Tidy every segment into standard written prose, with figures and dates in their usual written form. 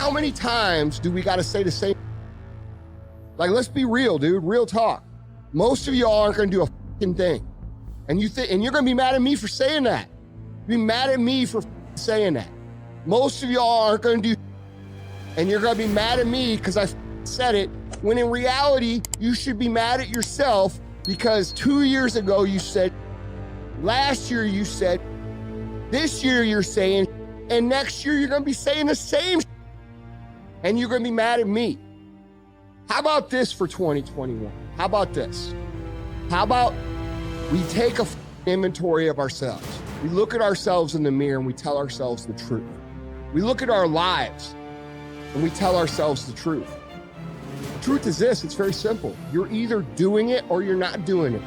how many times do we got to say the same? Like, let's be real, dude. Real talk. Most of y'all aren't going to do a fucking thing. And you're going to be mad at me for saying that. Be mad at me for saying that. Most of y'all aren't going to do, and you're going to be mad at me because I said it, when in reality, you should be mad at yourself because 2 years ago you said, last year you said, this year you're saying, and next year you're going to be saying the same, and you're going to be mad at me. How about this for 2021? How about this? How about we take a inventory of ourselves? We look at ourselves in the mirror and we tell ourselves the truth. We look at our lives and we tell ourselves the truth. The truth is this, it's very simple. You're either doing it or you're not doing it.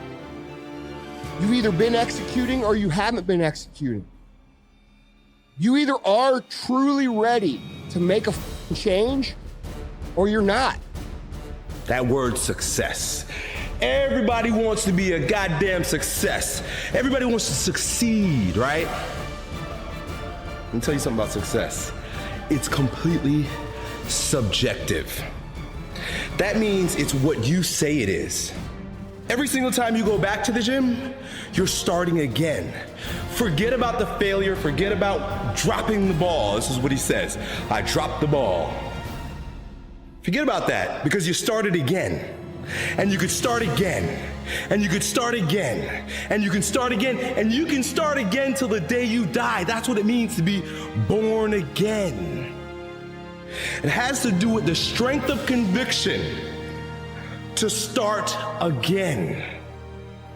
You've either been executing or you haven't been executing. You either are truly ready to make a change or you're not. That word success. Everybody wants to be a goddamn success. Everybody wants to succeed, right? Let me tell you something about success. It's completely subjective. That means it's what you say it is. Every single time you go back to the gym, you're starting again. Forget about the failure, forget about dropping the ball. This is what he says. I dropped the ball. Forget about that because you started again. And you could start again. And you could start again. And you can start again. And you can start again till the day you die. That's what it means to be born again. It has to do with the strength of conviction to start again.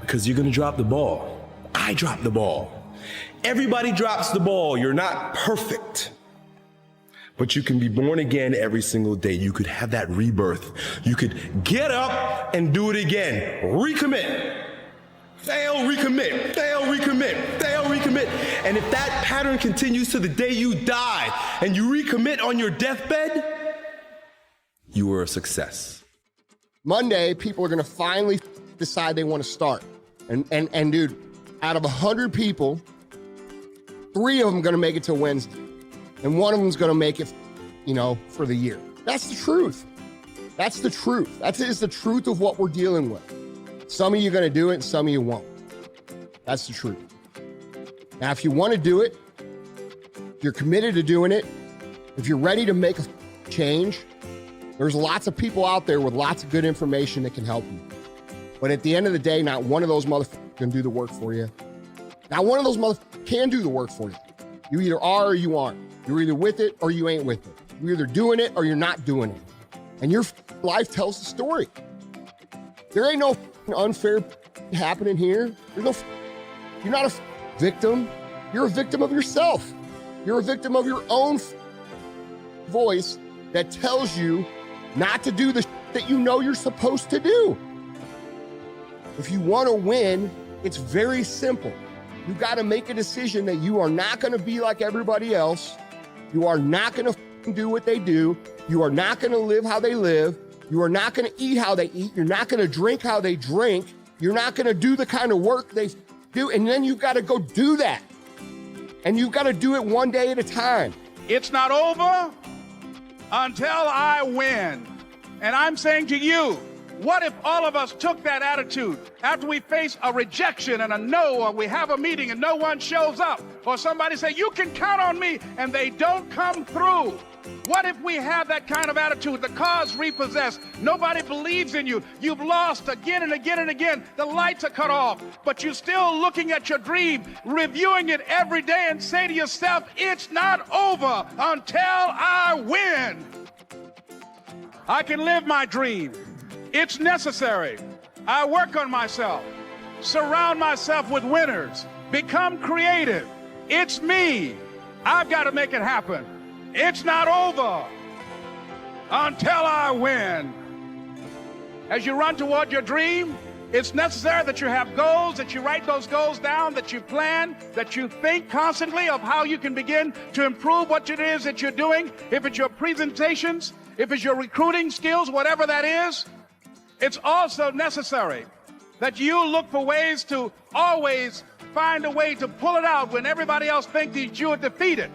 Because you're gonna drop the ball. I dropped the ball. Everybody drops the ball. You're not perfect. But you can be born again every single day. You could have that rebirth. You could get up and do it again. Recommit. Fail, recommit. Fail, recommit. Fail, recommit. And if that pattern continues to the day you die and you recommit on your deathbed, you were a success. Monday, people are going to finally decide they want to start. And dude, out of 100 people, 3 of them going to make it to Wednesday. And 1 of them's going to make it, for the year. That's the truth. That's the truth. That is the truth of what we're dealing with. Some of you are going to do it and some of you won't. That's the truth. Now, if you want to do it, if you're committed to doing it, if you're ready to make a change, there's lots of people out there with lots of good information that can help you. But at the end of the day, not one of those motherfuckers can do the work for you. Not one of those motherfuckers can do the work for you. You either are or you aren't. You're either with it or you ain't with it. You're either doing it or you're not doing it. And your life tells the story. There ain't no unfair happening here. You're not a victim. You're a victim of yourself. You're a victim of your own voice that tells you not to do the that you know you're supposed to do. If you want to win, it's very simple. You got to make a decision that you are not going to be like everybody else. You are not going to do what they do. You are not going to live how they live. You are not going to eat how they eat. You're not going to drink how they drink. You're not going to do the kind of work they do. And then you've got to go do that. And you've got to do it one day at a time. It's not over until I win. And I'm saying to you, what if all of us took that attitude after we face a rejection and a no, or we have a meeting and no one shows up, or somebody say, you can count on me, and they don't come through? What if we have that kind of attitude? The car's repossessed. Nobody believes in you. You've lost again and again and again. The lights are cut off, but you're still looking at your dream, reviewing it every day, and say to yourself, it's not over until I win. I can live my dream. It's necessary. I work on myself, surround myself with winners, become creative. It's me. I've got to make it happen. It's not over until I win. As you run toward your dream, it's necessary that you have goals, that you write those goals down, that you plan, that you think constantly of how you can begin to improve what it is that you're doing. If it's your presentations, if it's your recruiting skills, whatever that is, it's also necessary that you look for ways to always find a way to pull it out when everybody else thinks that you are defeated.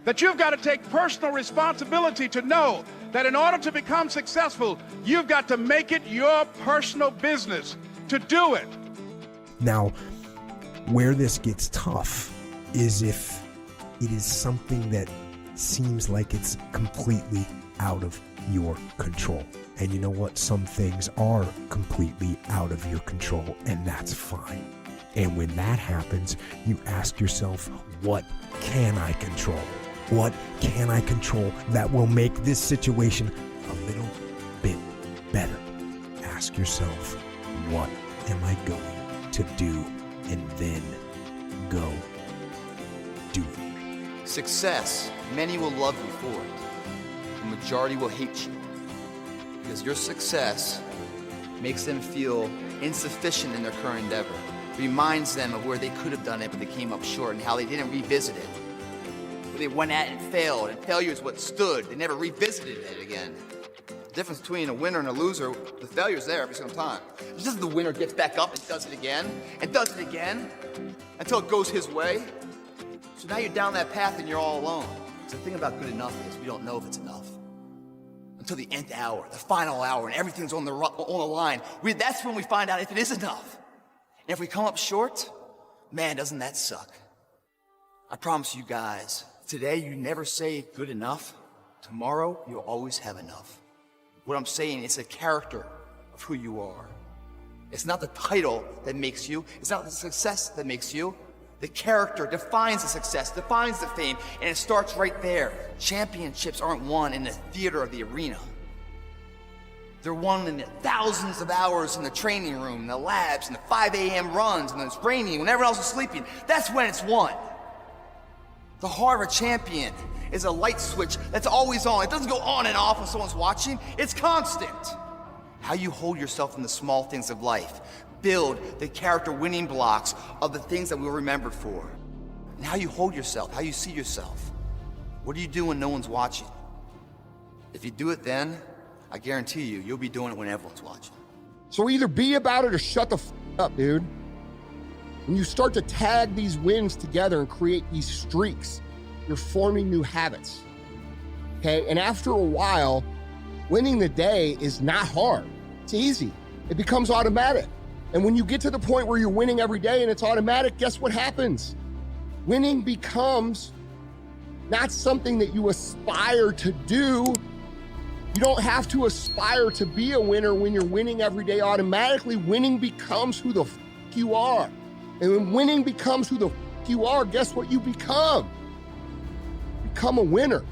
that you've got to take personal responsibility to know that in order to become successful, you've got to make it your personal business to do it. Now, where this gets tough is if it is something that seems like it's completely out of your control. And you know what? Some things are completely out of your control, and that's fine. And when that happens, you ask yourself, what can I control? What can I control that will make this situation a little bit better? Ask yourself, what am I going to do? And then go do it. Success, many will love you for it. The majority will hate you. Because your success makes them feel insufficient in their current endeavor. Reminds them of where they could have done it, but they came up short, and how they didn't revisit it. They went at it and failed, and failure is what stood. They never revisited it again. The difference between a winner and a loser, the failure's there every single time. It's just the winner gets back up and does it again, until it goes his way. So now you're down that path and you're all alone. So the thing about good enough is we don't know if it's enough. Until the nth hour, the final hour, and everything's on the line. That's when we find out if it is enough. And if we come up short, man, doesn't that suck? I promise you guys, today you never say good enough. Tomorrow, you'll always have enough. What I'm saying is the character of who you are. It's not the title that makes you. It's not the success that makes you. The character defines the success, defines the fame, and it starts right there. Championships aren't won in the theater of the arena. They're won in the thousands of hours in the training room, in the labs, in the 5 a.m. runs, and it's raining when everyone else is sleeping. That's when it's won. The heart of a champion is a light switch that's always on. It doesn't go on and off when someone's watching. It's constant. How you hold yourself in the small things of life. Build the character winning blocks of the things that we're remembered for. And how you hold yourself, how you see yourself. What do you do when no one's watching? If you do it then, I guarantee you, you'll be doing it when everyone's watching. So either be about it or shut the up, dude. When you start to tag these wins together and create these streaks, you're forming new habits. Okay, and after a while, winning the day is not hard. It's easy. It becomes automatic. And when you get to the point where you're winning every day and it's automatic, guess what happens? Winning becomes not something that you aspire to do. You don't have to aspire to be a winner when you're winning every day automatically. Winning becomes who the f you are. And when winning becomes who the f you are, guess what you become? Become a winner.